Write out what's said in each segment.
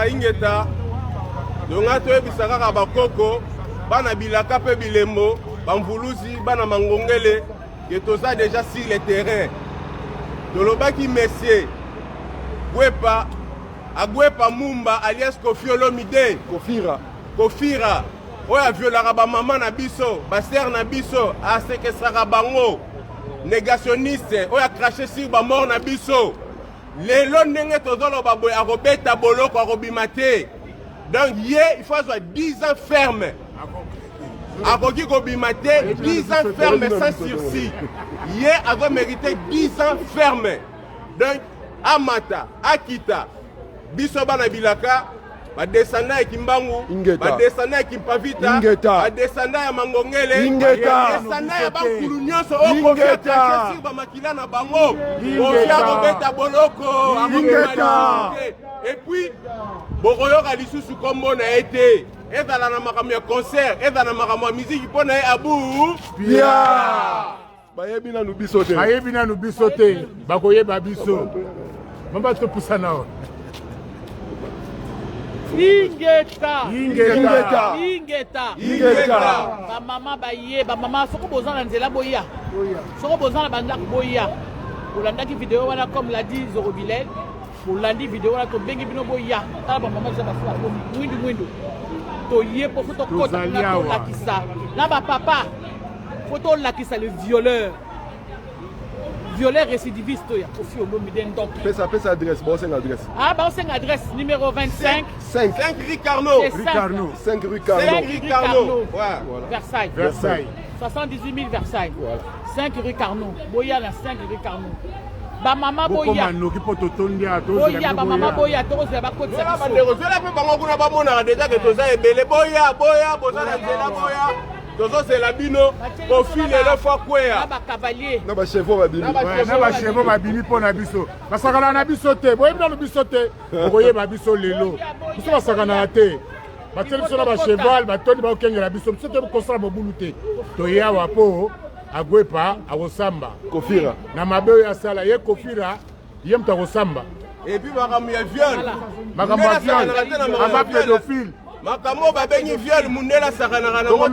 ingeta. Donga toyebisa kaka bakoko bana bilaka pe bilembo bamvuluzi bana mangongele que toza déjà sur le terrain. Tolobaki Messie Agwepa Mumba alias Kofi Olomide Kofira oya violaka ba mama na biso ba sœur na biso asekesaka bango négationniste oya craché sur ba mort na biso lelo ndenge tozoloba boye akobeta boloko akobimate. Donc il faut avoir 10 ans ferme. Akoki kobimate 10 ans ferme sans sursis. Hier a mérité 10 ans ferme. Donc Amata, Akita, Bisobana Bilaka, badescendant ya Kimbangu, badescendant ya Kimpavita, badescendant ya Mangongele, badescendant ya Bankulu nyonso okofia kachesi ba makila na bango. Ofia kobeta boloko, et puis bokoyoka lisusu kombo na ete ezala na makambo ya concert, ezala na makambo ya musique pona ye abu bia. Bayebi na nubiso te. Bakoyeba biso. Mamba to pusana o. Ingeta. Ba mama baye, ba mama soko bozana nzela boya. Soko bozana banda boya. Olanda ki vidéo wana comme l'a dit Zorobilel. Olandi vidéo wana to bengi bino boya. Ta ba mama zaba fa mwindu. To ye po to kota na to lakisa. Na ba papa. Photo lakisa le violeur récidiviste ya Kofi Olomide donc pesa adresse bon c'est adresse bon c'est adresse numéro 25 5 rue Carnot 5 rue Carnot Versailles 78 000 Versailles voilà 5 rue Carnot boya la 5 rue Carnot ba mama boya ba mama boya to se ba kotisa ba ndeko zela pe bango kuna ba mona déjà que toza ebele boya bozala nzela boya tozo c'est la bino Kofi le fois kwea ba cavalier na ba chevaux ba bini pona biso basakana na biso te boye na biso te boye ba biso lelo biso basakana te bateli biso na ba cheval batoni ba okengela biso biso te kosala bobulu te to ya wapo Agwepa akosamba Kofira na mabe ya sala ye Kofira ye mtu akosamba et puis makambo ya viol aba pédophile makambo babengi viol mundela sakanaka na moto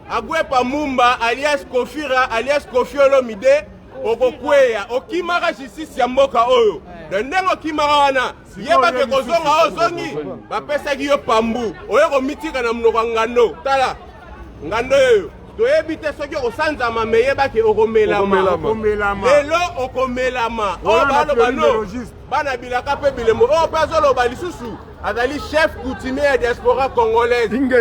Agwepa Mumba alias Kofira alias Kofi Olomide okokweya okimaka justice ya mboka oyo ndenge okimaka wana yebake kozonga ozongi bapesaki yo pambu oyo komitika na munoko ngando tala ngando oyo toyebi te soki osanzama me yebake okomelama lelo okomelama oyo baloba no bana bilaka mpe bilembo oyo mpe azoloba lisusu azali chef coutumier ya diaspora congolaise ndenge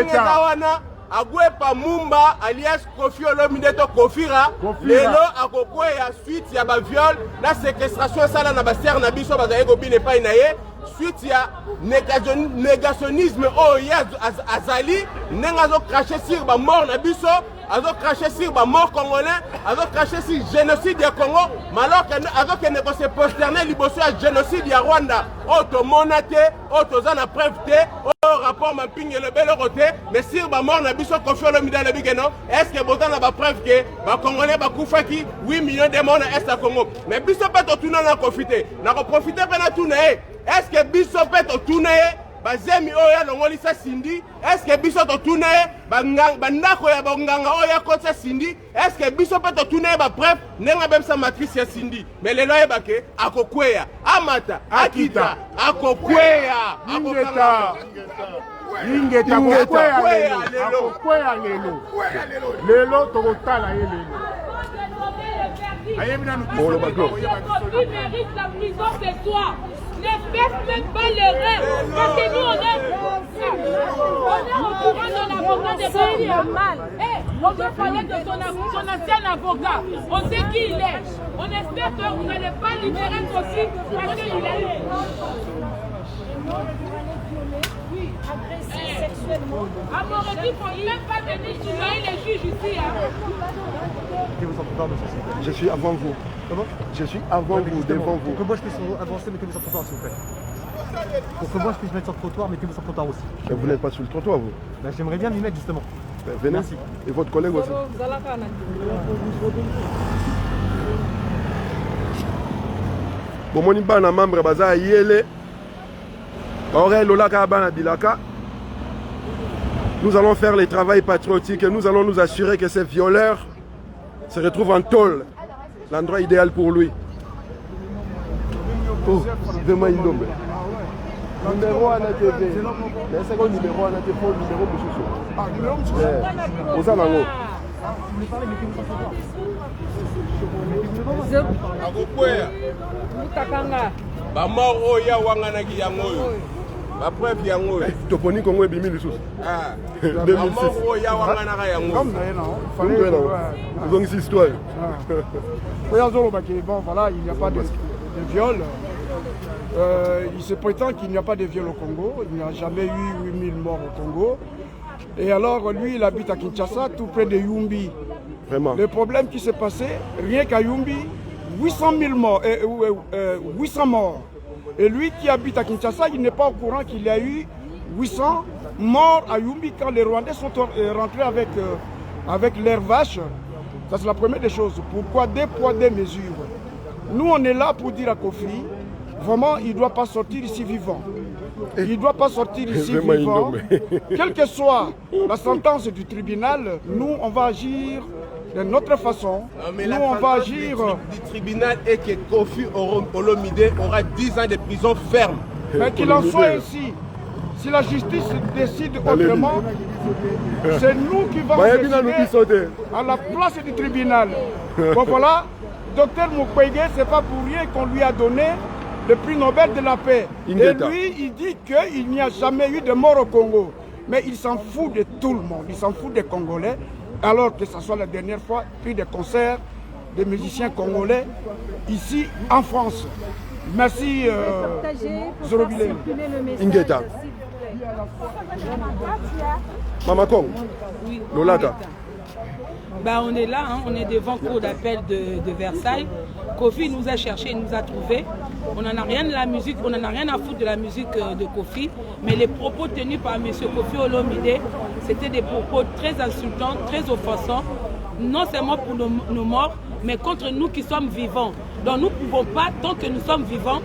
eza wana Agwepa Mumba alias Kofi Olomide to Kofira lelo akokweya suite ya baviol na séquestration sala na basere na biso bazali kobina epai na ye suite ya négationnisme oyo azali ndenge azokrache sur bamort na biso azokrache sur bamort congolais azokrache sur génocide ya Congo malor azokende kose posterner liboso ya génocide ya Rwanda oyo tomona te oyo toza na preuve te oyo rapport mampingi elobeloko te mais sur bamort na biso Kofi Olomide alobi ke non est ce que boza na bapreuve ke bacongolais bakufaki 8 millions de morts na est ya Congo mais biso mpe totuna na Kofi te nakoprofite mpe na tuna ye est ce que biso mpe totuna ye bazemi oyo alongolisa Sindi est ce que biso totuna ye bandako ya bonganga oyo akotisa Sindi est ce que biso mpe totuna ye bapreuve ndenge abebisa matrice ya Sindi mais lelo ayebake akokweya amata akita akokweya ingeta akokweya lelo tokotala ye lelo ayebina nukiso qui mérite la prison c'est toi. Ne faites même pas l'erreur. Parce que nous, on est au courant de l'avocat de Kofi. On veut parler de son ancien avocat. On sait qui il est. On espère que vous n'allez pas libérer aussi parce qu'il est... Oui, agressé sexuellement. À mon avis, il ne faut même pas venir surveiller les juges ici. Qui vous en prépare, monsieur? Je suis avant vous. Comment? Je suis avant vous, devant vous. Pour que moi je puisse avancer, mettez-vous sur le trottoir, s'il vous plaît. Pour que moi je puisse mettre sur le trottoir, mettez-vous sur le trottoir aussi. Mais vous n'êtes pas sur le trottoir, vous? Ben, j'aimerais bien m'y mettre, justement. Ben, venez. Merci. Et votre collègue aussi. Bomoni bana membre baza yele. Aurel Lolaka bana bilaka. Nous allons faire les travaux patriotiques et nous allons nous assurer que ces violeurs se retrouvent en tôle. L'endroit idéal pour lui. Oh, vraiment indombe. Numéro à la TV. C'est quoi numéro à la TV? Numéro Moussoussou. Ah, numéro Moussoussou. Vous allez où? Bamoro ya wanganaki yango. Ba preuve yango. Toponi Congo ebimi lisusu. Ah. 2006. Bamoro ya wanganaka yango. Ils ont une histoire. Regardons bon, voilà, il n'y a pas de viol. Il se prétend qu'il n'y a pas de viol au Congo. Il n'y a jamais eu 8000 morts au Congo. Et alors, lui, il habite à Kinshasa, tout près de Yumbi. Vraiment. Le problème qui s'est passé, rien qu'à Yumbi, 800 000 morts, 800 morts. Et lui qui habite à Kinshasa, il n'est pas au courant qu'il y a eu 800 morts à Yumbi quand les Rwandais sont rentrés avec leurs vaches. Ça, c'est la première des choses. Pourquoi des poids, des mesures? Nous, on est là pour dire à Kofi, vraiment, il ne doit pas sortir ici vivant. Il ne doit pas sortir ici vivant. Quelle que soit la sentence du tribunal, nous, on va agir de notre façon. Nous, on va agir. Du tribunal est que Kofi Olomide aura 10 ans de prison ferme. Mais qu'il en soit ainsi. Si la justice décide autrement, c'est nous qui vont décider à la place du tribunal. Bon voilà, Dr Mukwege, c'est pas pour rien qu'on lui a donné le prix Nobel de la paix. Et lui, il dit qu'il n'y a jamais eu de mort au Congo. Mais il s'en fout de tout le monde, il s'en fout des Congolais, alors que ce soit la dernière fois, prix de concert des musiciens congolais ici en France. Merci, Zorobile. Ingeta. Mama Kong. Oui. Lolaka. Bah, on est là, hein, on est devant cour d'appel de Versailles. Kofi nous a cherché, il nous a trouvé. On n'en a rien de la musique, on n'en a rien à foutre de la musique de Kofi. Mais les propos tenus par M. Kofi Olomide, c'était des propos très insultants, très offensants. Non seulement pour nos morts, mais contre nous qui sommes vivants. Donc nous ne pouvons pas, tant que nous sommes vivants,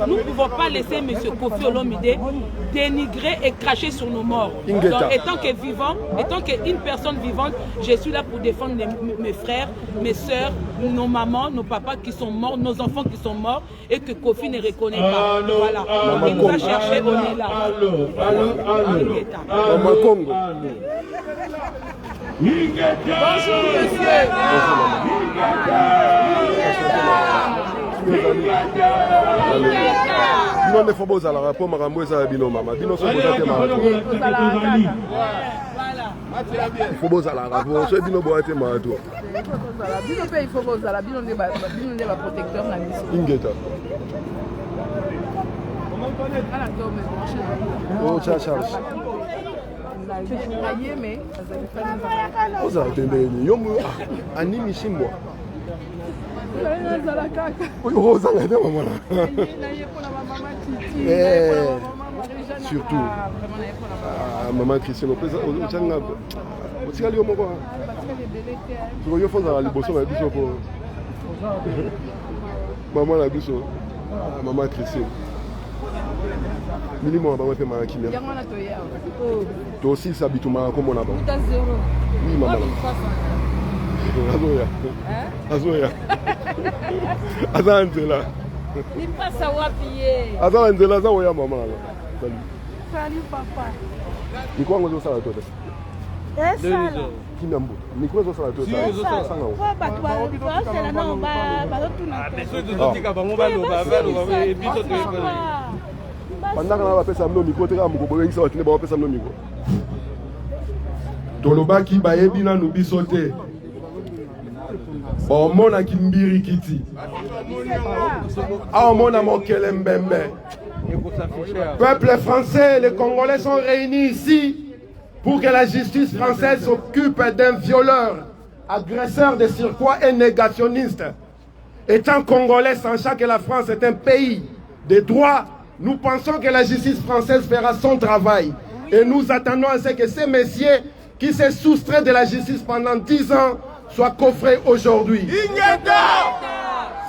nous ne pouvons pas laisser M. Kofi Olomide dénigrer et cracher sur nos morts. Donc, étant que vivant, étant qu'une personne vivante, je suis là pour défendre mes frères, mes soeurs, nos mamans, nos papas qui sont morts, nos enfants qui sont morts et que Kofi ne reconnaît pas. Voilà. Il nous a cherché, on est là. Bonjour, monsieur. Bino ne faut pas aller pour marambo ça bino mama bino so boza te mama il faut pas aller pour so bino boza te mama to bino pe il faut pas aller bino ne ba protecteur na biso ingeta ala to me brancher oh cha charge mais oza tende ni yomu animi shimbo Rosa, surtout maman Christiane maman Christiane minimum maman fait ma kimia toi aussi ça habite ma comme on a oui maman Azoya. Azanzela. Il passe à wapier. Azanzela za oya mama. Salut papa. Ni kwa ngozo sala tota. Sala. Kinambo. Ni kwa ngozo sala tota. Sala. Kwa batu ba sala na ba tuna. Ah, beso de tika bango ba lo ba biso to ekole. Pendant na ba pesa mno miko teka mko boye ngisa watine ba pesa mno miko. Tolobaki ba yebina no biso te. Bon, mon a kimbiri kiti. Ah, mon a mokele mbembe. Peuple français, les Congolais sont réunis ici pour que la justice française s'occupe d'un violeur, agresseur de surcroît et négationniste. Étant Congolais, sachant que la France est un pays de droit, nous pensons que la justice française fera son travail. Et nous attendons à ce que ces messieurs qui s'est soustrait de la justice pendant 10 ans soit coffré aujourd'hui.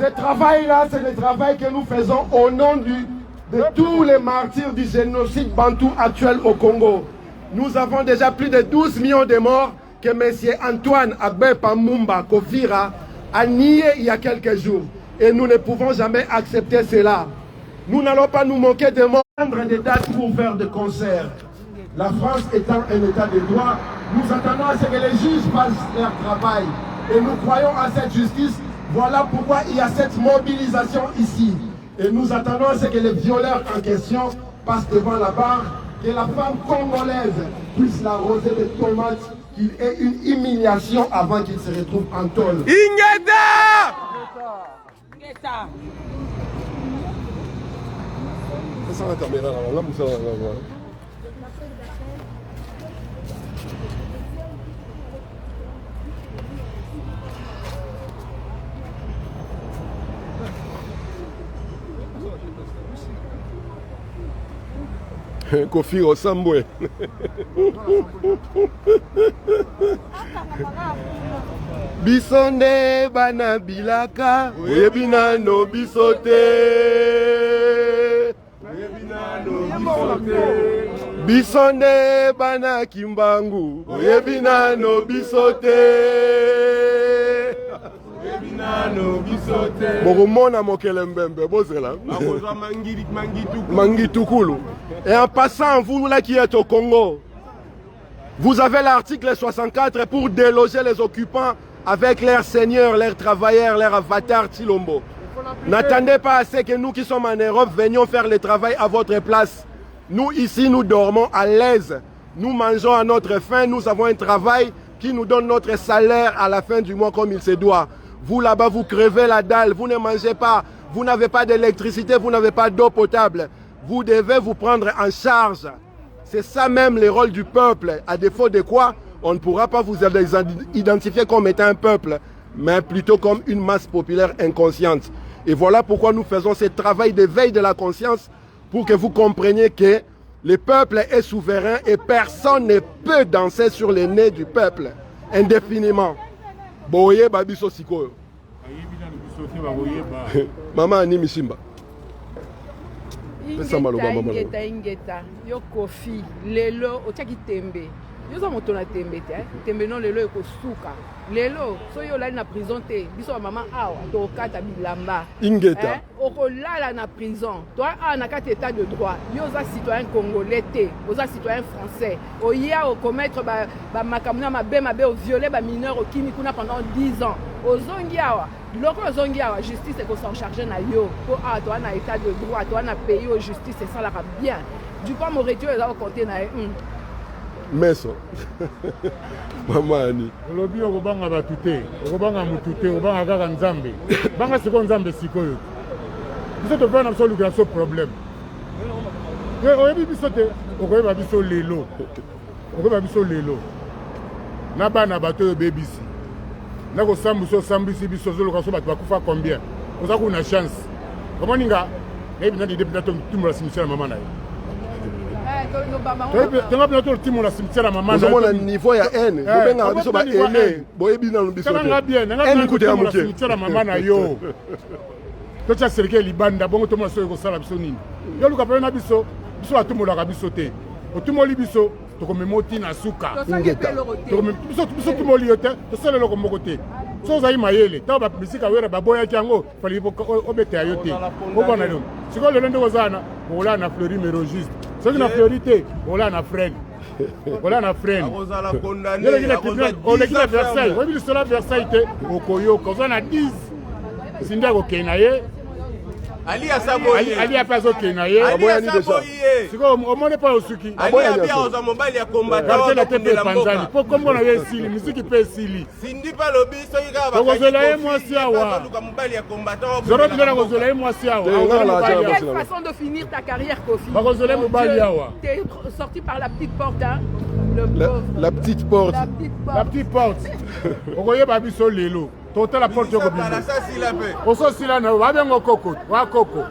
Ce travail-là, c'est le travail que nous faisons au nom de tous les martyrs du génocide bantou actuel au Congo. Nous avons déjà plus de 12 millions de morts que M. Antoine Agbepa Mumba Kofira a nié il y a quelques jours. Et nous ne pouvons jamais accepter cela. Nous n'allons pas nous moquer de prendre des dates pour faire des concerts. La France étant un état de droit, nous attendons à ce que les juges fassent leur travail. Et nous croyons à cette justice. Voilà pourquoi il y a cette mobilisation ici. Et nous attendons à ce que les violeurs en question passent devant la barre, que la femme congolaise puisse l'arroser de tomates, qu'il ait une humiliation avant qu'il se retrouve en tôle. Ingeda! Kofi Osambwe. Bisonde bana bilaka, oyebina no bisote. Bisonde bana kimbangu, oyebina no bisote. Bokomona mokele mbembe, bozela. Mangitukulu. Et en passant, vous là qui êtes au Congo, vous avez l'article 64 pour déloger les occupants avec leurs seigneurs, leurs travailleurs, leurs avatars Tilombo. N'attendez pas à ce que nous qui sommes en Europe venions faire le travail à votre place. Nous ici, nous dormons à l'aise. Nous mangeons à notre faim. Nous avons un travail qui nous donne notre salaire à la fin du mois comme il se doit. Vous là-bas, vous crevez la dalle. Vous ne mangez pas. Vous n'avez pas d'électricité. Vous n'avez pas d'eau potable. Vous devez vous prendre en charge. C'est ça même le rôle du peuple. À défaut de quoi, on ne pourra pas vous identifier comme étant un peuple, mais plutôt comme une masse populaire inconsciente. Et voilà pourquoi nous faisons ce travail d'éveil de la conscience pour que vous compreniez que le peuple est souverain et personne ne peut danser sur les nez du peuple indéfiniment. Boye babiso sikoyo. Mama ni misimba. Ingeta yo Kofi lelo otaki tembe yo za moto na tembe te tembe non lelo ekosuka lelo so yo la na prison te biso maman awa to kata bilamba Ingeta okolala na prison toi na kati état de droit yo za citoyen congolais te oza citoyen français oya o commettre ba makamuna mabe o violer ba mineur au kimi kuna pendant 10 ans ozongi awa loko ozongi awa justice eko s'en charger na yo po toi na état de droit toi na pays au justice ça la bien du pas mo retio eza compter na Meso. Mama ani. Lobi okobanga batute, okobanga mutute, okobanga kaka nzambe. Banga siko nzambe sikoyo. Biso to fana biso luka so problème. Oyebi biso te, okoyeba biso lelo. Okoyeba biso lelo. Na bana bato yo bebisi. Na ko sambuso sambisi biso zo luka so bato bakufa combien? Oza ku na chance. Comment ninga? Ebi na di deputato tumula simisa mama na yo. Tu as bien tout le temps la cimetière à maman. Nous avons un niveau de haine. Nous avons un niveau de haine. Boyebi na lubiso. Tu as bien. Nous avons un cimetière à maman na yo. Tu as cerqué libanda. Bon, tu m'as sauvé au salaire bisoni. Yo luka pena biso. Biso a tout le monde biso te. Au tout le monde biso. Tu comme moti na suka. Biso tout le monde yote. Tu sais le loco mokote. Soza imayele. Ta ba bisika wera ba boya kyango. Fali obete ayote. Obana lo. Siko le ndo kozana. Ola na Fleury Mérogiste. Ce qui n'a priorité, on l'a un frère. On l'a un frère. On l'a Versailles. On l'a sur Versailles. Au Koyo, quand on a 10. C'est un Kenaye. Ali Asaboye. Ali a pas au Kenaye. Ali Asaboye. C'est comme on n'est pas au Suki. Ali a bien aux mobile ya combattant. Regardez la tête de Panzani. Pour comme on avait Sili, musique peut Sili. Sindi pas lobby, so il va. Donc vous allez moi si awa. Mobile ya combattant. Zoro bien vous allez moi si awa. Quelle façon de finir ta carrière, Kofi? Vous allez mobile awa. T'es sorti par la petite porte, hein? La petite porte. La petite porte. Vous voyez babi sur l'élo. Total la porte yoko bimbo. Oso sila na wa bengo koko, wa koko.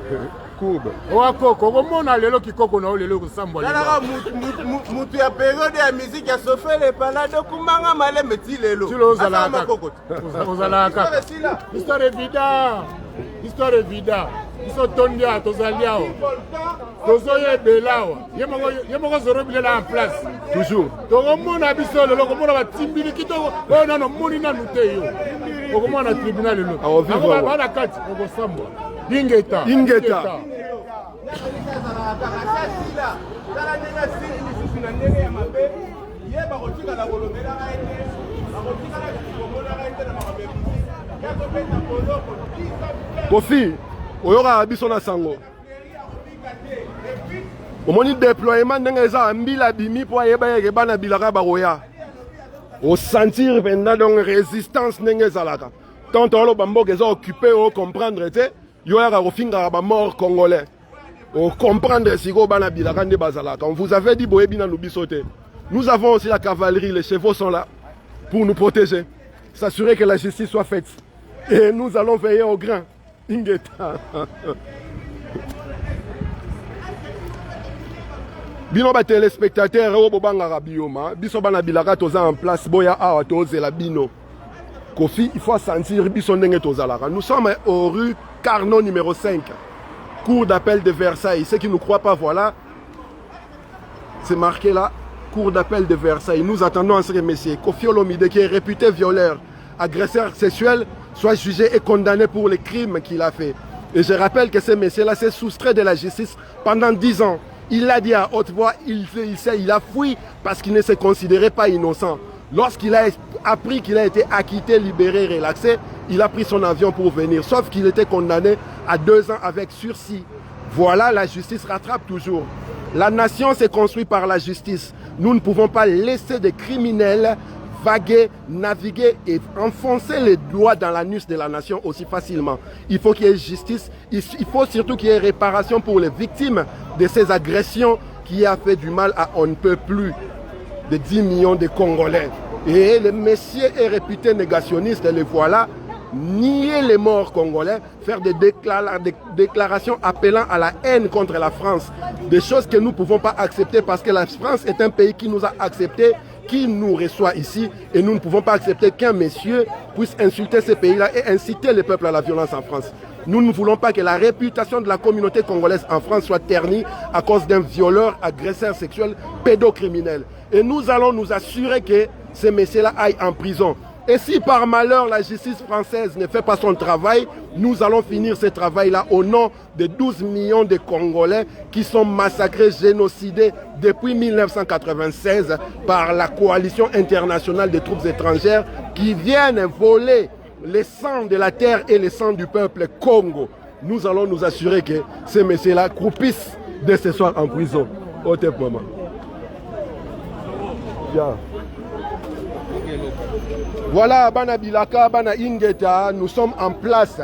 Kube. Wa koko, komona lelo kikoko na lelo ko sambwa. Nalaka mutu ya période ya musique ya Sofé le panado kumanga male meti lelo. Tilo ozala koko. Ozala kaka. Histoire évidente. histoire evida biso tondi awa tozali awa tozoyebela awa ye moko zorobilela en place toujours tokomona biso lelo komona batimbili kitoko oyo nano moni nanu te yo okomona tribunal lelo bana kati okosambwa ingeta Kofi, oyoka biso na sango. Omoni déploiement ndenge eza mbila bimi po ayeba yeke bana bilaka baroya. Au sentir pendant donc résistance ndenge ezalaka. Tant olo bamboka eza occupé au comprendre te yoyaka kofinga ba mort congolais. Au comprendre siko bana bilaka nde bazalaka. On vous avait dit boyebi na lubiso te. Nous avons aussi la cavalerie, les chevaux sont là pour nous protéger, s'assurer que la justice soit faite. Et nous allons veiller au grain. Ingeta. Bino ba téléspectateurs o bobanga bioma, biso bana bilaka toza en place boya awa tozela bino. Kofi, il faut sentir biso ndenge tozalaka. Nous sommes au rue Carnot numéro 5. Cour d'appel de Versailles. Ceux qui ne croient pas, voilà. C'est marqué là. Cour d'appel de Versailles. Nous attendons à ce que monsieur Kofi Olomide, qui est réputé violeur, agresseur sexuel, soit jugé et condamné pour les crimes qu'il a fait. Et je rappelle que ce monsieur-là s'est soustrait de la justice pendant 10 ans. Il l'a dit à haute voix, il a fui parce qu'il ne se considérait pas innocent. Lorsqu'il a appris qu'il a été acquitté, libéré, relaxé, il a pris son avion pour venir. Sauf qu'il était condamné à 2 ans avec sursis. Voilà, la justice rattrape toujours. La nation s'est construite par la justice. Nous ne pouvons pas laisser des criminels vaguer, naviguer et enfoncer les doigts dans l'anus de la nation aussi facilement. Il faut qu'il y ait justice. Il faut surtout qu'il y ait réparation pour les victimes de ces agressions qui a fait du mal à on ne peut plus de 10 millions de Congolais. Et le monsieur est réputé négationniste, les voilà, nier les morts congolais, faire des déclarations appelant à la haine contre la France. Des choses que nous ne pouvons pas accepter parce que la France est un pays qui nous a acceptés, qui nous reçoit ici, et nous ne pouvons pas accepter qu'un monsieur puisse insulter ce pays-là et inciter le peuple à la violence en France. Nous ne voulons pas que la réputation de la communauté congolaise en France soit ternie à cause d'un violeur, agresseur sexuel, pédocriminel. Et nous allons nous assurer que ce monsieur-là aille en prison. Et si par malheur la justice française ne fait pas son travail, nous allons finir ce travail-là au nom de 12 millions de Congolais qui sont massacrés, génocidés depuis 1996 par la coalition internationale des troupes étrangères qui viennent voler le sang de la terre et le sang du peuple Congo. Nous allons nous assurer que ces messieurs-là croupissent dès ce soir en prison. Au moment. Bien. Voilà, Bana Bilaka, Bana Ingeta, nous sommes en place.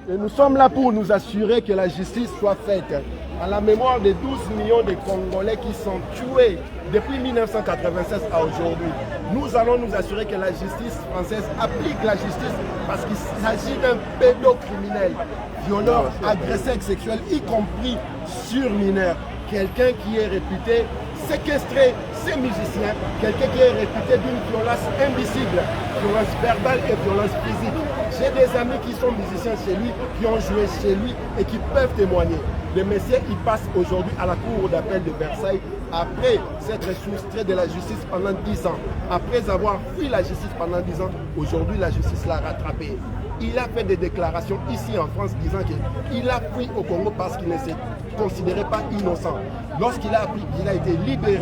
Et nous sommes là pour nous assurer que la justice soit faite à la mémoire des 12 millions de Congolais qui sont tués depuis 1996 à aujourd'hui. Nous allons nous assurer que la justice française applique la justice parce qu'il s'agit d'un pédocriminel, violeur, agresseur sexuel, y compris sur mineur. Quelqu'un qui est réputé séquestrer ces musiciens, quelqu'un qui est réputé d'une violence invisible, violence verbale et violence physique. J'ai des amis qui sont musiciens chez lui, qui ont joué chez lui et qui peuvent témoigner. Le monsieur, il passe aujourd'hui à la cour d'appel de Versailles après s'être soustrait de la justice pendant 10 ans. Après avoir fui la justice pendant 10 ans, aujourd'hui la justice l'a rattrapé. Il a fait des déclarations ici en France disant qu'il a fui au Congo parce qu'il ne se considérait pas innocent. Lorsqu'il a appris qu'il a été libéré,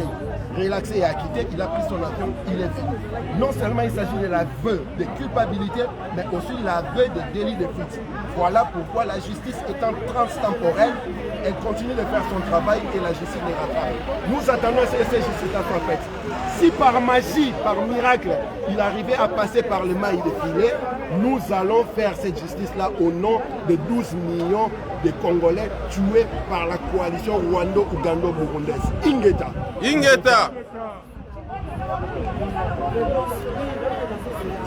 relaxé et acquitté, il a pris son avion, il est venu. Non seulement il s'agit de l'aveu de culpabilité, mais aussi l'aveu de délit de fuite. Voilà pourquoi la justice étant transtemporelle, elle continue de faire son travail et la justice les rattrape. Nous attendons que cette justice soit faite. Si par magie, par miracle, il arrivait à passer par le mailles de filet, nous allons faire cette justice-là au nom de 12 millions de Congolais tués par la coalition Rwando-Ugando-Burundaise. Ingeta. Ingeta.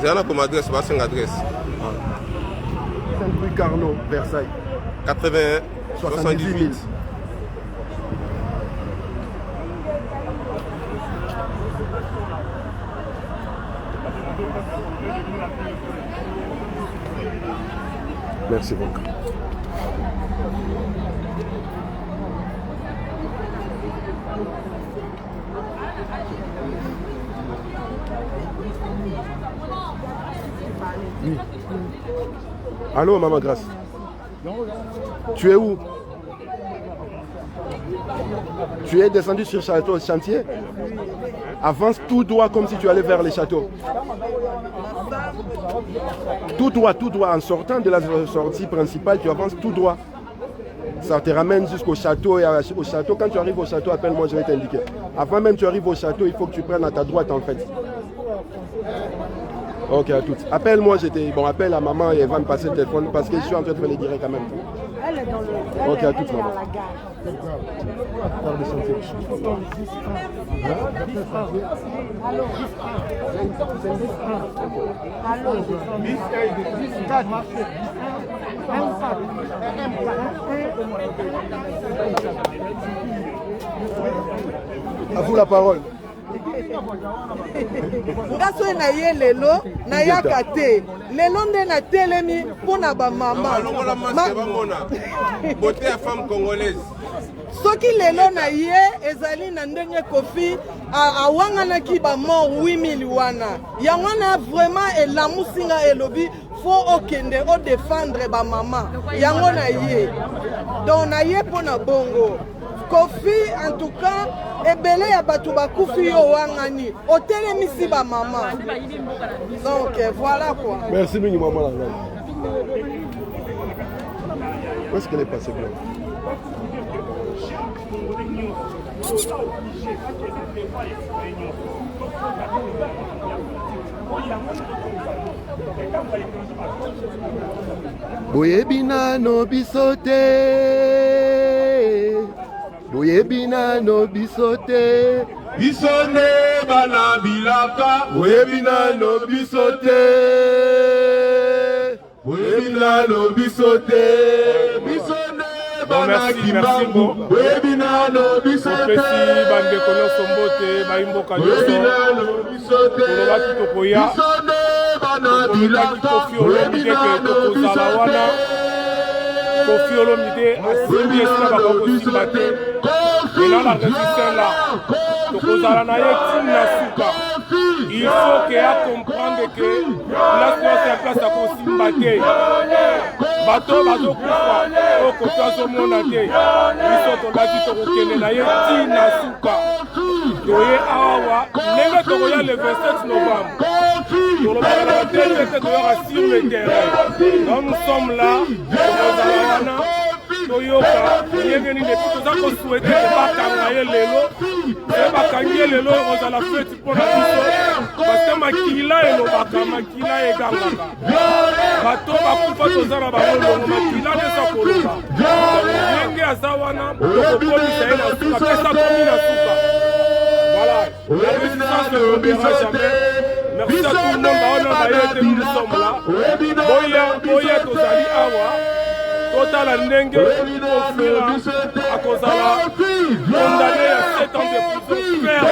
J'ai un comme adresse, pas une adresse. Saint-Louis Carnot, Versailles. 81 78. Merci beaucoup. Oui. Allô, Maman Grâce. Tu es où? Tu es descendu sur le chantier? Avance tout droit comme si tu allais vers les châteaux. Tout droit, en sortant de la sortie principale, tu avances tout droit. Ça te ramène jusqu'au château et au château. Quand tu arrives au château, appelle-moi, je vais t'indiquer. Avant même que tu arrives au château, il faut que tu prennes à ta droite en fait. Ok, à toutes. Appelle-moi, bon, appelle à maman et elle va me passer le téléphone parce que je suis en train de faire les directs quand même. Elle est dans le. Ok, à toutes, maman. À vous la parole. Ngaso na ye lelo na yakate lelo nde na telemi pona ba mama beauté ya femme congolaise soki lelo na ye ezali na ndenge Kofi awanganaki ba mort 8000 wana yango na vraiment elamusinga elobi faut okende o défendre ba mama yango na ye donc na ye pona bongo Kofi en tout cas ebele ya bato bakufi yo wangani otelemisi ba mama donc voilà quoi. Merci mingi maman la reine. Où est-ce qu'elle est passée bien? Boyebina no bisote Boyebina no bisote Bisone bana bilaka Boyebina no bisote Boyebina no bisote Bisone bana kimbangu Boyebina no bisote Bandeko nyonso mbote baimboka nyonso Kolobaki tokoya Kolobaki Kofi Olomide ke tokozala wana Kofi Olomide asimbi esina bakoko simba te Maintenant la résistance là, tokozala na ye tina suka. Il faut que ya comprendre que la place à kosimba te. Bato bazo kufa, oko tazo mona te. Biso tolaki tokokende na ye tina suka. Toye awa, ndenge tokoya le 27 novembre. Tolobaka na batete toyaka sur le terrain. Donc nous sommes là, tokozala wana. Toyoka, yengeni depuis toza ko souhaiter que bakanga ye lelo, et bakangi ye lelo ozala fête pour la biso, parce que makila elobaka, makila egangaka. Bato bakufa toza na balongo, makila neza koloba. Yenge aza wana, tokopolisa ye na suka, pesa komi na suka. Voilà, la résistance ne tombera jamais. Merci à tout le monde, nous sommes là. Boya tozali awa. Total à Ndenge, à Kozala, condamné à 7 ans de prison ferme.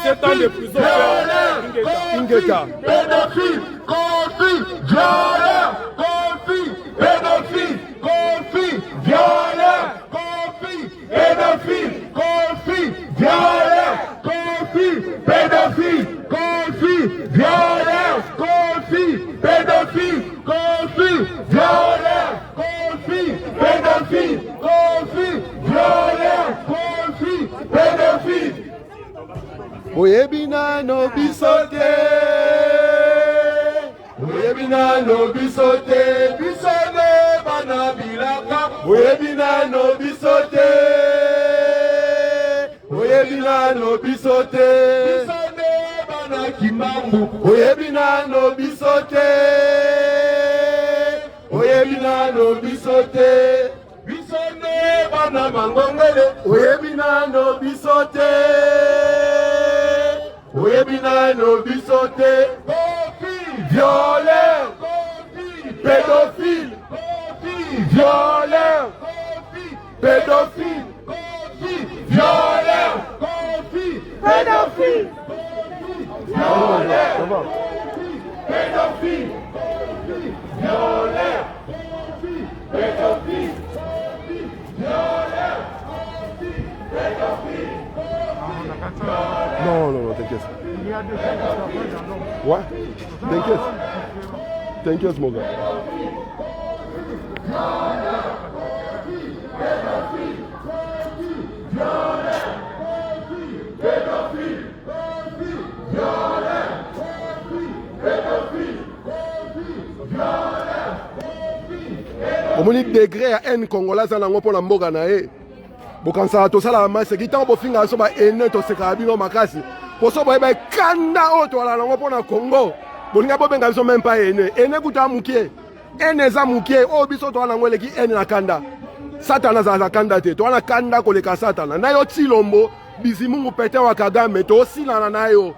7 ans de prison ferme. Ingeka. Pédophile, Kofi, violeur, Kofi, pédophile, Kofi, violeur, Kofi, pédophile, Kofi, violeur, Kofi, pédophile, Kofi, violeur, Kofi, pédophile, Kofi, violeur. Pédophile, Kofi, violeur, Kofi, pédophile. Boyebina no bisote, Boyebina no bisote, bisone bana bilaka. Boyebina no bisote, Boyebina no bisote, bisone bana kimbangu. Boyebina no bisote. Oyebina no bisote, bisone bana mangongele. Oyebina no bisote, Oyebina no bisote. Kofi, violeur, Kofi, pédophile, Kofi, violeur, Kofi, pédophile, Kofi, violeur, Kofi, pédophile, violeur, pédophile, violeur. Ouais, t'inquiète mon gars. Omoni degré ya haine congolaise nango mpona mboka na ye bokansaka tosala maseki ntango bofinga so baene tosekaka bino makasi poso boyeba ekanda oyo towala nango mpona congo bolinga bobenga biso meme pa ene kuta mokie ene eza mokie oyo biso towana nango eleki ene na kanda satana azala kanda te towana kanda koleka satana na yo tilombo bizimungu pete wa kagame tosilana na yo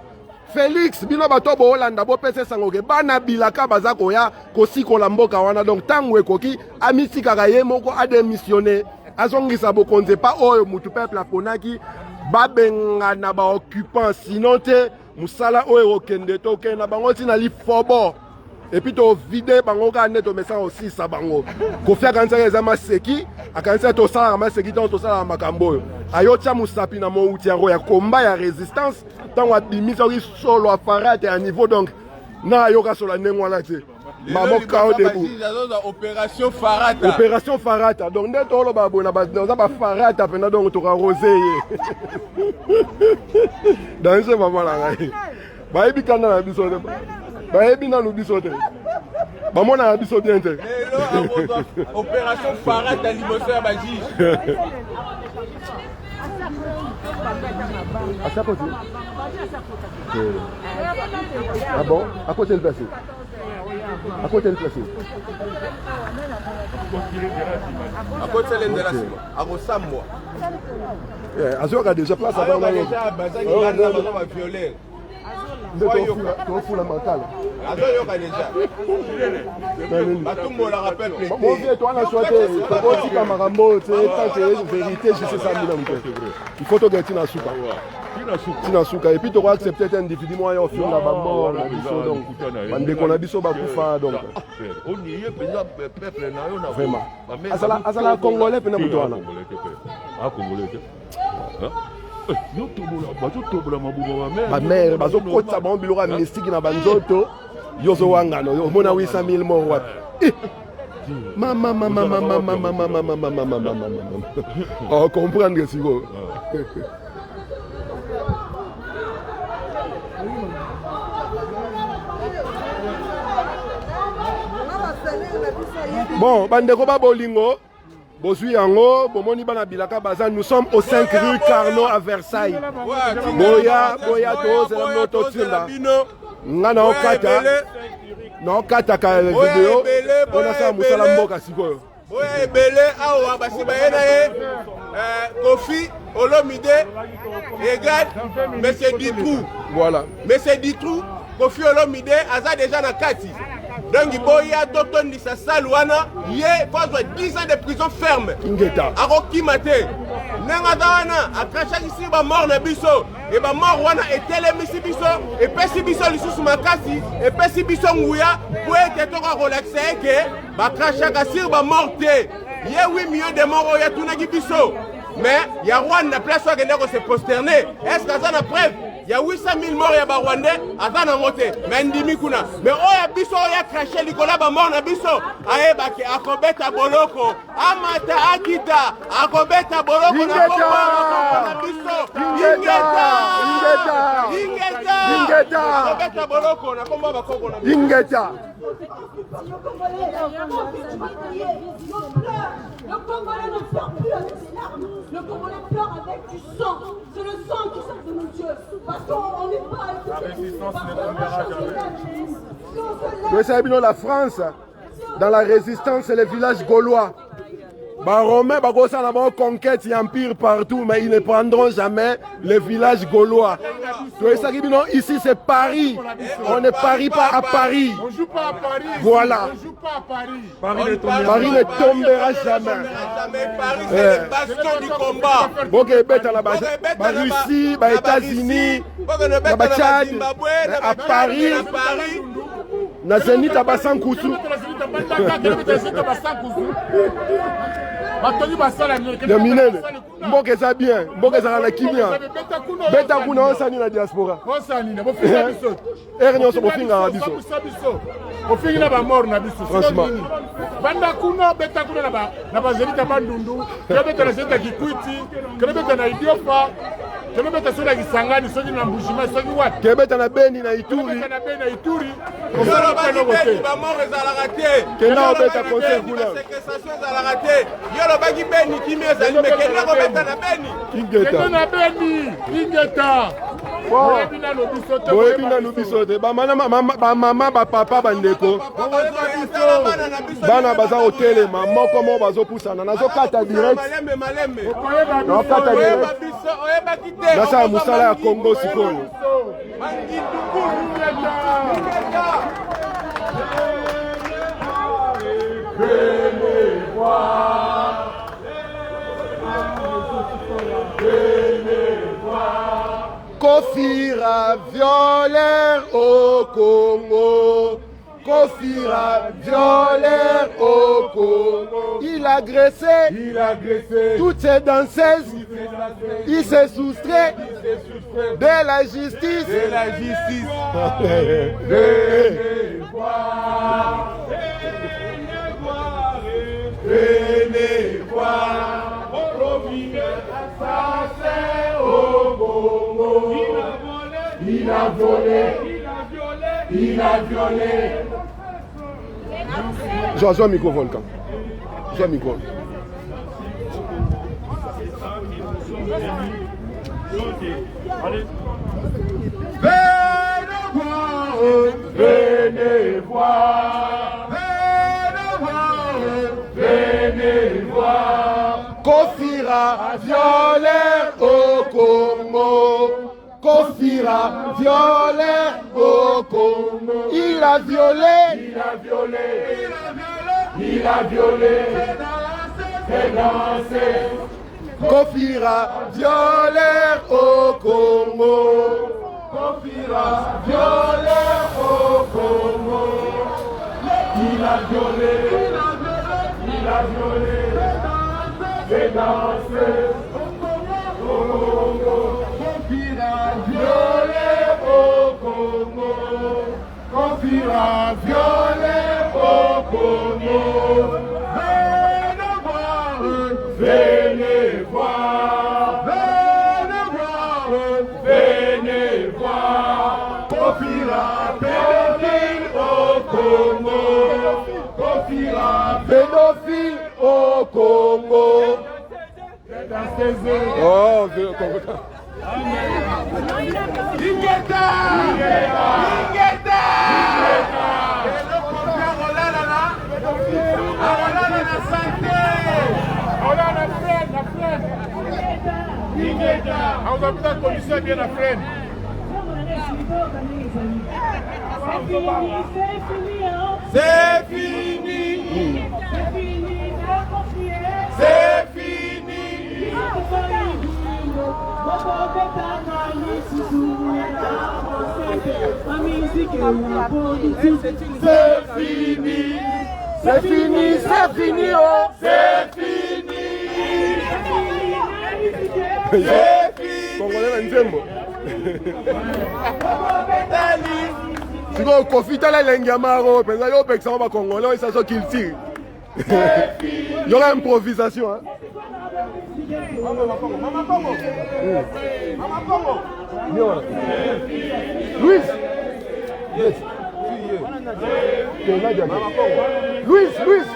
Félix bino bato boolanda bopesa sango ke bana bilaka baza koya kosikola mboka wana donc tango ekoki amisikaka ye moko adémissionner azongisa bokonze pa oyo mutu peuple aponaki babengana baoccupant sinon te musala oyo okende tokenda bango tina lifobo epuis tovide bango kaka nde tomesaka osisa bango Kofi akanisaka eza maseki akanisaka tosalaka maseki ntango tosalaka makambo oyo ayotya mosapi na mouti yango ya komba ya résistance ntango abimisaki solo afarate ya niveau donc na ayoka solo ndenge wana te mamoka o debu opération farata donc nde toloba boye naza bafarata mpena donc tokarose ye danse mama na ngai bayebi kanda na biso te bayebi nanu biso te bamonaka biso bien te opération farata liboso ya bajige à côté. Ah bon? À côté le placé. À côté le placé. À côté de la cime. À Rosambo. Azor a déjà place avant la route. Violer. Tu fous la mentale. Azor déjà. Batumbo la rappelle. Mon vieux, toi, on a choisi. Tu vas aussi comme Marambo, tu sais, tant que vérité, je sais ça, il faut te gagner dans souka. Tina souka. Et puis tu vas accepter un individu, moi, au fur et à mort, donc. On a biso bakufa, donc. On y est, peuple, vraiment. Azala Congolais, puis nous sommes ah, Congolais. Ma mère, bazo kota bon bilora mystique na banzoto yozo wangano yo mona 800,000 morts. Mama oh comprendre si go. Bon, bandeko ba bolingo Bozui yango, bomoni bana bilaka baza, nous sommes au 5 rue Carnot à Versailles. Boya, to, c'est la moto tunda. Ngana okata. Na okata ka vidéo. On a ça musala mboka sikoyo. Boya ebele awa basiba yena ye. Kofi Olomide égale Monsieur Ditrou. Voilà. Monsieur Ditrou, Kofi Olomide aza déjà na kati. Donc boya Dr Ndisa Salwana ye faut 10 ans de prison ferme. Ingeta. Arokimate. Nenga dawana akrachaki si ba mort na biso et ba mort wana etelemisi biso et pesi biso lisusu makasi et pesi biso nguya pour que toka relaxer que ba krachaka si ba mort te. Ye 8 millions de morts ya tunaki biso. Mais ya Rwanda place wa kende ko se prosterner. Est-ce que ça na preuve? Il y a 800,000 morts ya Rwandais atana moté mais ndimi kuna mais oya biso oya craché likola ba mort na biso ayeba ke akobeta boloko amata akita akobeta boloko na biso ingeta akobeta boloko na komba bakoko na biso ingeta. Le Congolais ne pleure plus avec ses larmes, le Congolais pleure avec du sang. C'est le sang qui sort de nos yeux. Parce qu'on n'est pas la résistance n'est pas la France, dans la résistance, c'est les villages gaulois. Les Romains ont conquête et empire partout, mais ils ne prendront jamais les villages gaulois. Ici, c'est Paris. On ne parie pas à Paris. On ne joue pas à Paris. Voilà. On ne joue pas à Paris. Paris ne tombera jamais. Paris, c'est le bastion du combat. Bon, la Russie, les États-Unis, le Tchad, à Paris, na Zénith à Bassankoussou. Mboka ça bien. Mboka ça la kimia. Beta kuna osani na diaspora. Osani na bofinga biso. Ernyo so bofinga biso. Bofinga ba mort na biso. Franchement. Banda kuna beta kuna na ba zelita bandundu. Beta na zelita kikwiti. Beta na idiofa. Beta so na kisangani so na mbushima so wat. Beta na Beni na Ituri. Beta na Beni na Ituri. Yolo ba Beni ba mort ezalaka te. Kena beta concert kuna. Séquestration ezalaka te. Yolo ba Beni kimi ezali me kena ko beta na Beni. Kena na Beni. Ingeta. Boyebi na nubisote. Ba mama ba papa bandeko. Bana baza hotele moko mo bazo pusana. Nazo kata direct. Na kata direct. Nasa musala ya Congo sikoyo. Kofira violeur au Congo. Kofira violeur au Congo. Il a agressé toutes ces danseuses. Il s'est soustrait de la justice. Venez voir. Venez voir. Assassin au Congo. Il a violé. Joue micro, Volcan. Joue micro. Venez voir. Kofira violeur au Congo. Kofira violeur au Congo. Il a violé. C'est dansé. Kofira violeur au Congo. Kofira violeur au Congo. Il a violé. C'est dansé. Kofira violeur au Congo. Kofira violeur au Congo. Venez voir. Kofira pédophile au Congo. Kofira Pédophile au Congo. Oh, Congo. Ingeta. On va peut-être conditionner bien la freine. C'est fini. C'est fini, oh. C'est fini. Congolais na nzembo. Siko Kofi tala lengia maro, penza yo peksa ba Congolais ça so qu'il tire. Il y aura improvisation hein. Luis. Yes. Luis.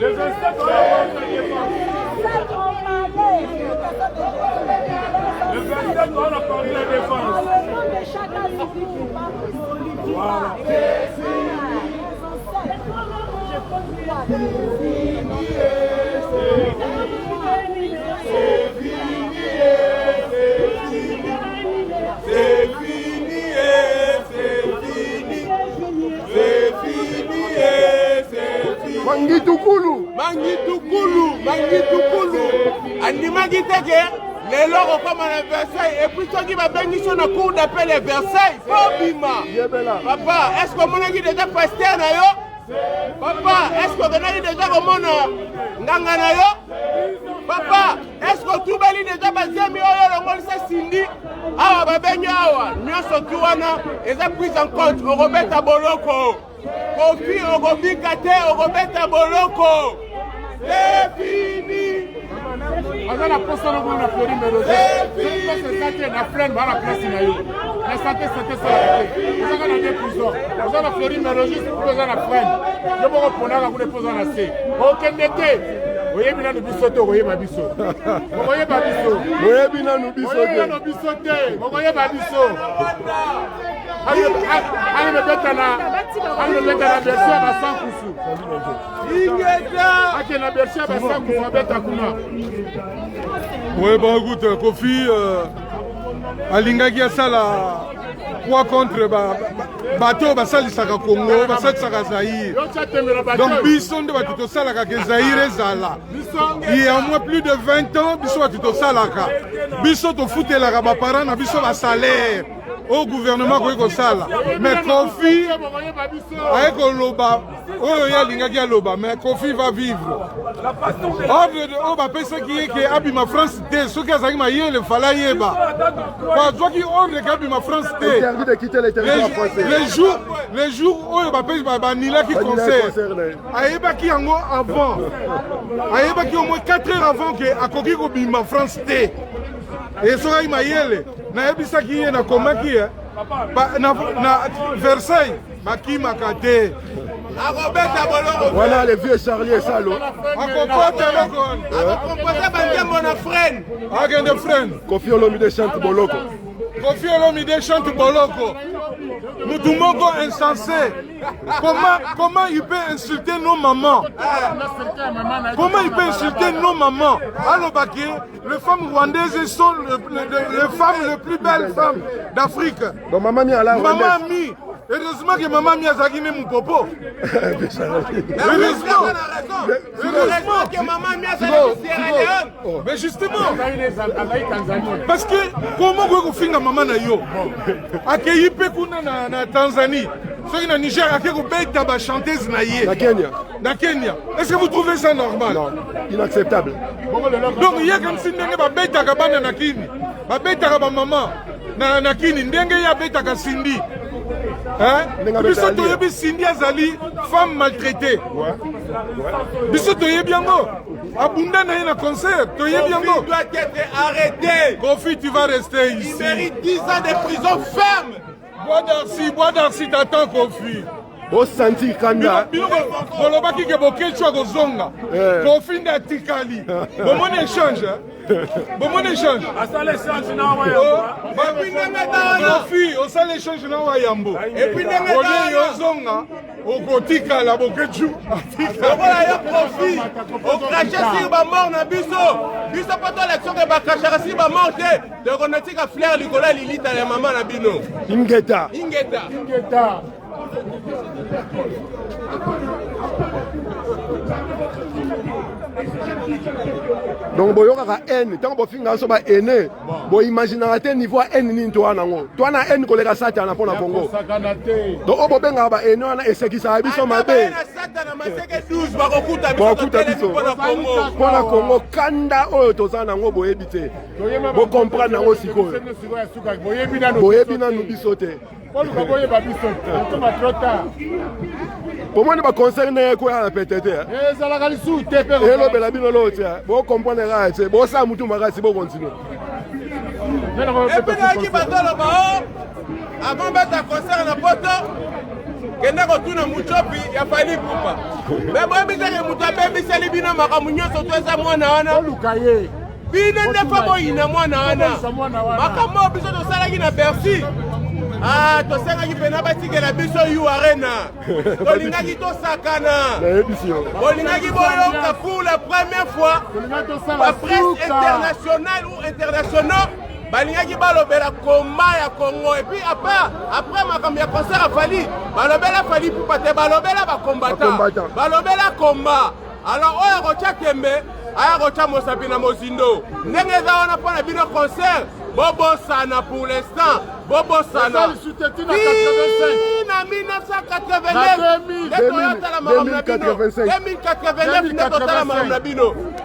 Le 27, on a parlé de la défense. Mangitukulu. Andimaki teke lelo okoma na Versailles et puis soki babengi so na cour d'appel à Versailles bobima. Papa, est-ce que monaki déjà pasteur na yo? Papa, est-ce que onaki déjà komona nganga na yo? Papa, est-ce que tu bali déjà bazemi oyo longolisa sindi? Awa babengi awa nyonso tu wana eza prise en compte okobeta boloko. Kofi okobika te okobeta boloko. C'est fini. Aza la poste na bona Fleury Merozé. C'est ça que na freine ba la place na yo. La santé ça la tête. Aza kana de prison. Aza la Fleury Merozé pour aza na freine. Je me répondre ka ko poser na C. Okendete. Oyebi na biso te oyeba biso. Oyeba biso. Oyebi na biso te. Oyeba na biso te. Oyeba biso. Allez me mettre na berger à 100 kusu. Ingeta. Ake na berger à 100 kusu abeta kuna. Oui, bon, écoute, Kofi, alingaki asala poids contre bateau basalisaka Congo, basalisaka Zaïre. Donc, biso nde bato tosalaka ke Zaïre ezala. Il y a moins plus de 20 ans, biso bato tosalaka. Biso tofutelaka ba parents na biso ba salaire. Au gouvernement ko sala mais Kofi avec loba oyo ya lingaki ya loba mais Kofi va vivre ordre de on va penser qui est que abima France T ce qui a zaki ma yele fala yeba pas toi qui ordre que abima France T interdit de quitter le territoire français les jours oyo ba penser ba nila qui concert ayeba ki yango avant ayeba ki au moins 4 heures avant que akoki ko bima France T et so ay mayele na ebisaki ye na komaki na Versailles bakimaka te akobeta boloko voilà le vieux Charlie Salo akopota lokon akokomposa bandembo na freine agende freine Kofi Olomide chante boloko Kofi Olomide chante boloko mutu moko insensé comment il peut insulter nos mamans comment il peut insulter nos mamans alobaki les femmes rwandaises sont les femmes les plus belles femmes d'Afrique donc maman mi ala maman mi heureusement que maman mi azaki ne mon popo heureusement que maman mi azaki Sierra Leone mais justement parce que comment ko finga maman na yo akei pe kuna na Tanzanie ceux na Niger akei ko beta ba chanteuse na ye na Kenya est-ce que vous trouvez ça normal? Non, inacceptable. Donc il y a comme si ndenge ba beta ka bana na kini ba beta ka ba maman na kini ndenge ya beta ka Cindy biso toyebi Cindy azali femme maltraitée biso toyebi yango abunda na ye na concert toyebi yango doit être arrêté. Kofi tu vas rester ici, il mérite 10 ans de prison ferme. Bois d'Arcy t'attends Kofi osanti kanda bolobaki ke bokechwa kozonga Kofi nde atikali bomoni échange bomoni échange asala échange na wa Kofi osala échange na wa yambo et puis ndenge oli yozonga okotikala bokechu voilà yo Kofi okrache sur ba mort na biso poto élection ke bakachaka sur ba mort te donc on etika fleur likola lilita ya mama na bino ingeta donc boyokaka haine ntango bofinga so ba haine boimaginaka te niveau ya haine nini towana yango towana haine koleka satana mpo na Congo donc oyo bobengaka ba haine wana esekisaka biso mabe bakokuta biso mpo na Congo kanda oyo toza nango boyebi te bocomprendre yango sikoyo boyebi nanu biso te pomoni baconcert ndenge koya na pete te elobela bino loo te bocomprendre kaka te bosala mutu makasi bokontinue epinaki batoloba o avant beta concert na poto kende kotuna muchopi ya Fally Ipupa me boyebisaki mutu abebiseli bino makambo nyonso to eza mwana wana bino nde fa boyina mwana wana makambo biso tosalaki na Bercy Ah, tosengaki pena batikela biso yu arena. Tolingaki tosakana. Tolingaki boyoka pour la première fois. La presse internationale ou internationale. Balingaki balobela combat ya Congo. Et puis après makambo ya concert a fallu. Balobela fallu pour pas te balobela ba combattant. Balobela combat. Alors oya kocha tembe, aya kocha Mosapina Mozindo. Ndenge za wana pona bino concert. Bobo Sana pour l'instant. Bobo Sana. Na 1989.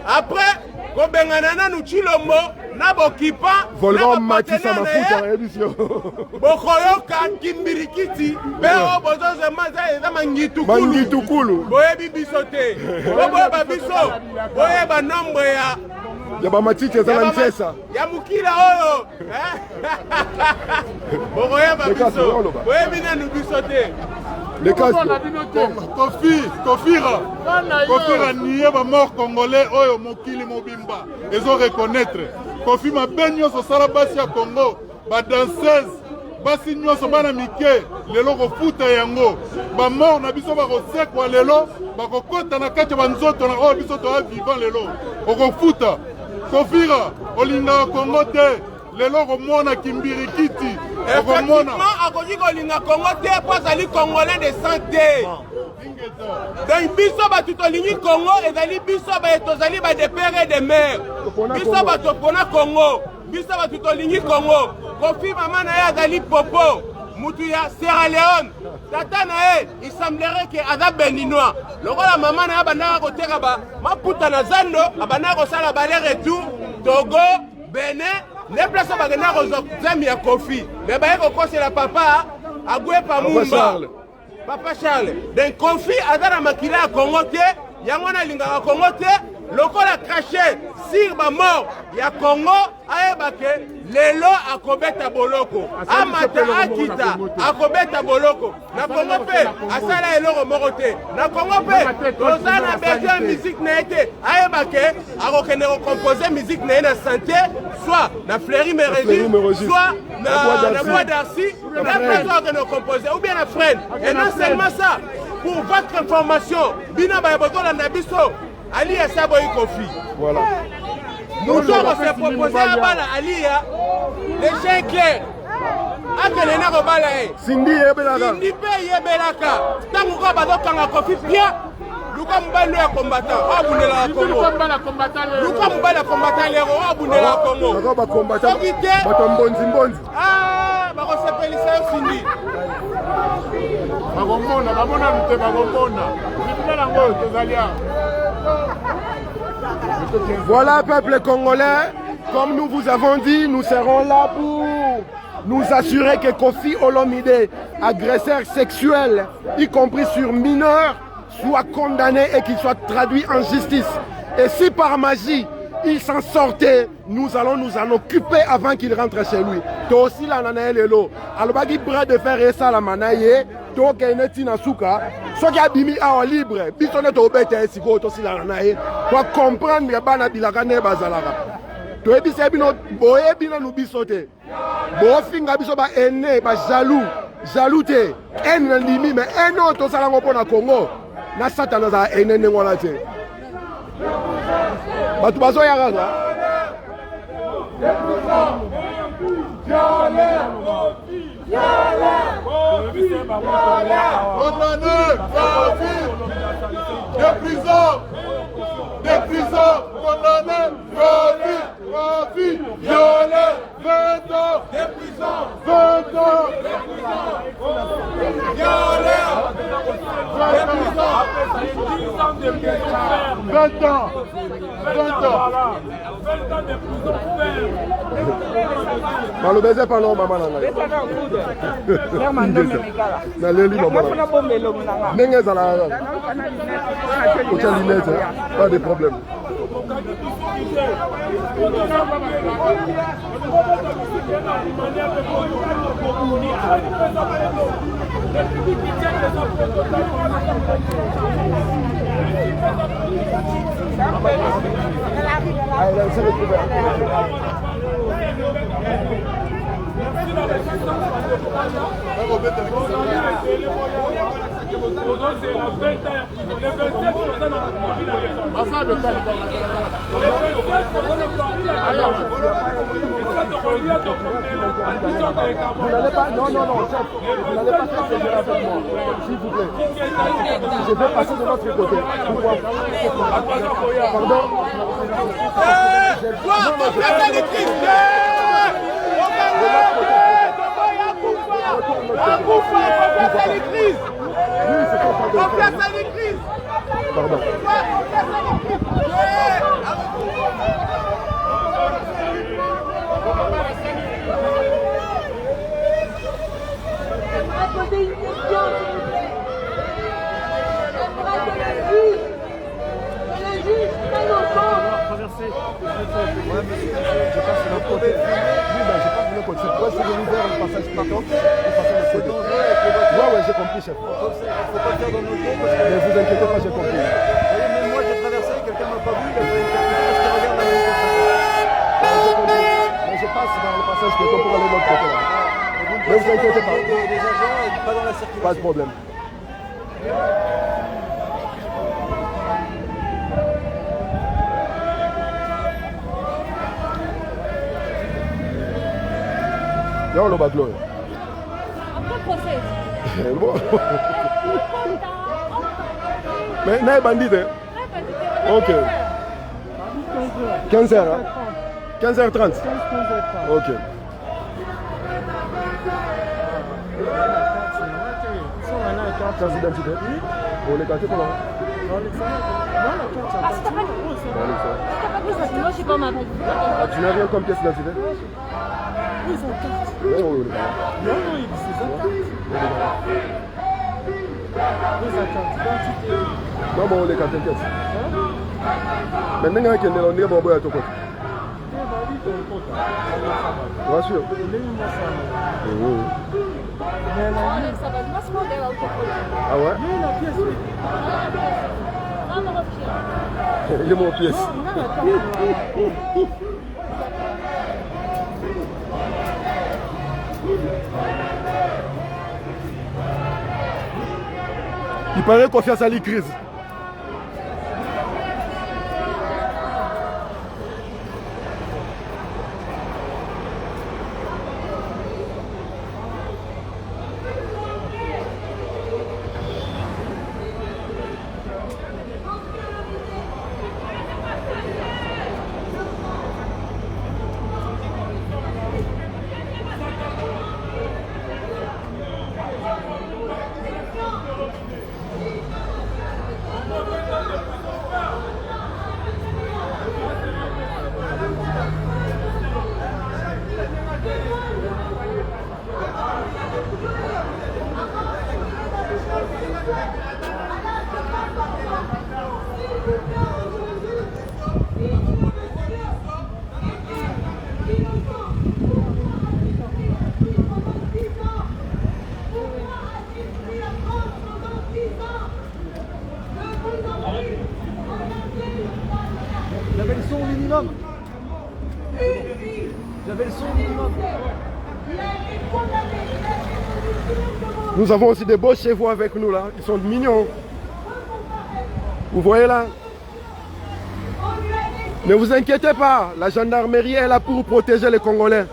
Après, Kobenganana nous chilombo, na bokipa, Volgan Matissa Mafuta édition. Bokoyoka Kimbirikiti, Bero Bozoze Maza et Mangitukulu. Boye bibisote. Boye babiso. Boye ba nombre ya. Yaba Matisse za Manchester. Ya mukila oyo. Boye babiso. Boye bina nous bisote. Les cas Kofira nié ba mort congolais oyo mokili mobimba ezo reconnaître Kofi mabe nyonso sala basi ya Congo ba danseuse basi nyonso bana mike lelo kofuta yango ba mort na biso ba kosekwa lelo ba kokota na kati ba nzoto na oyo biso to vivant lelo okofuta Kofira olinga Congo te lelo komona Kimbirikiti effectivement akoki kolinga Congo te po azali congolais de santé. Donc biso bato tolingi Congo ezali biso tozali ba de père et de mère. Biso bato pona Congo, biso bato tolingi Congo. Kofi mama na ye azali popo, mutu ya Sierra Leone. Tata na ye, il semblerait que aza béninois. Lokola mama na ye bandaka koteka ba maputa na zando, abandaka kosala bale retour Togo, Benin. Les places sont à Kofi. Mais c'est la papa à Mumba. Papa Charles. Donc Kofi a dans la maquille à Congo. Yangona linga à Congo. Loko la craché sur ma mort. Ya Congo a ébake. Lelo a Kobeta Boloko. Amata Akita a Kobeta Boloko. Na Congo pe a Sala Eloro Morote. Na Congo pe Rosana Berger musique n'a été a ébake. A reconnaître composer musique n'a été santé. Soit na Fleury Mérégis, soit na Bois d'Arcy. La personne que nous composons ou bien la freine. Et non seulement ça. Pour votre information, Bina Bayaboto la Nabiso. Ali a Saboy Kofi. Voilà. Nous sommes proposé à Bala Alia, les chiens clairs. Akelena Robala. Cindy Yebelaka. Cindy Yebelaka. Tango Badokanga Kofi bien. Luka Mbalo ya combattant. Abundela Congo. Luka Mbalo combattant lero abundela Congo. Bako combattant. Bato mbonzi. Ah, bako sepelisa Cindy. Bagomona mute bagomona. Nipela ngo tozalia. Voilà, peuple congolais, comme nous vous avons dit, nous serons là pour nous assurer que Kofi Olomide, agresseur sexuel, y compris sur mineurs, soit condamné et qu'il soit traduit en justice. Et si par magie, il s'en sortait, nous allons nous en occuper avant qu'il rentre chez lui. Toi aussi, la nana lelo. Alors, il bras de faire et ça la manaye. Toi, qui est tina souka. Soit qui a bimi à libre. Bisonne to bête et si go aussi la nanaye. Pour comprendre que bana bilakane bazalara. Toi, dis c'est bino boye bino nous bisote. Bo finga biso ba ene ba jaloux. Jalouté. En limi mais en autre ça la na Congo. Na satana za ene ngona te. Batu bazo ya gaza. Des prisons, condamnés, Kofi, violé, 20 ans, des prisons, 20 ans, des prisons, violé, 20 ans, 20 ans. Malo baiser pas non maman nanga. Na leli maman. Nenga zala. Aucun limite, pas de problème. Allez, c'est le Vous n'allez pas, non, chef, vous n'allez pas faire ce jeu avec moi, s'il vous plaît. Je vais passer de l'autre côté. Pourquoi? Pardon? Pardon. Poser une question. Le juge, très longtemps. Traverser. Ouais, monsieur, je passe de l'autre côté. Oui, ben, je passe de l'autre côté. C'est pourquoi c'est ouvert le passage piéton. C'est dangereux avec les voitures. Ouais, j'ai compris, chef. Il ne faut pas le faire dans nos dos parce que... Ne vous inquiétez pas, j'ai compris. Même moi, j'ai traversé, quelqu'un ne m'a pas vu, il a fait une carte parce qu'il regarde la même chose. J'ai compris. Mais je passe dans le passage piéton pour aller de l'autre côté. Ne vous inquiétez pas. Des agents et pas dans la circulation. Pas de problème. Là, on va gloire. Après procès. Bon. Mais n'est bandit, hein? Ok. 15h, hein? 15h30. Ok. Carte d'identité. Pour les cartes, comment? Ah, si t'as pas pris ça, sinon je suis pas ma vie. Ah, tu n'as rien comme pièce d'identité? Oui, ils ont carte. Non, c'est ça. Non, bon, les cartes, t'inquiète. Maintenant, on est bon, à ton côté. Bien sûr. Ah ouais? Il est mon pièce. Il paraît confiance à l'Église. J'avais le son au minimum. J'avais le son au minimum. Nous avons aussi des beaux chevaux avec nous là, ils sont mignons. Vous voyez là? Ne vous inquiétez pas, la gendarmerie est là pour protéger les Congolais.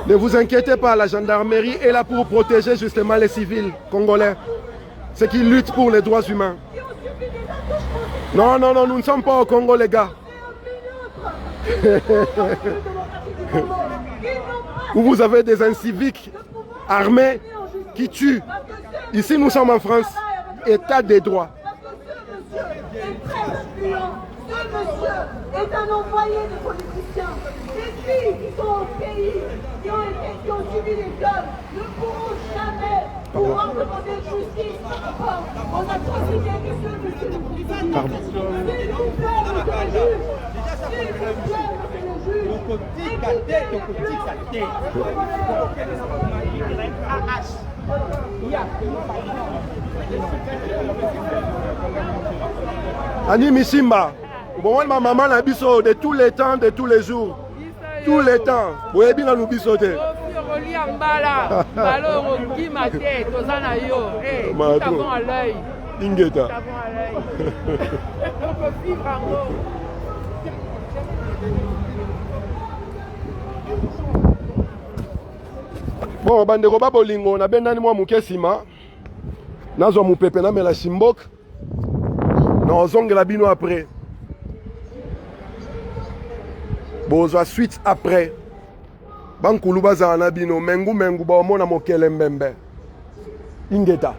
Ne vous inquiétez pas, la gendarmerie est là pour protéger justement les civils congolais, ceux qui luttent pour les droits humains. Non, non, non, nous ne sommes pas au Congo, les gars. Où vous avez des inciviques armés qui tuent. Ici, nous sommes en France, état des droits. Est un envoyé de politiciens. Les filles qui sont au pays, qui ont subi les viols, ne pourront jamais pouvoir demander justice par rapport aux atrocités que ceux qui se nous disent. S'il vous plaît, monsieur le juge. S'il vous plaît, monsieur le juge. Ani Missimba. Bon, ma maman a biso de tous les temps, de tous les jours. Tous les temps. Vous avez bien nous bisoter. Ingeta. Bon, bandeko ba bolingo na bendani mwa muke sima. Nazo mupepe na mela simbok. Na ozongela bino après. Bozwa suite après. Bankulu bazana bino mengu ba omona mokele mbembe. Ingeta.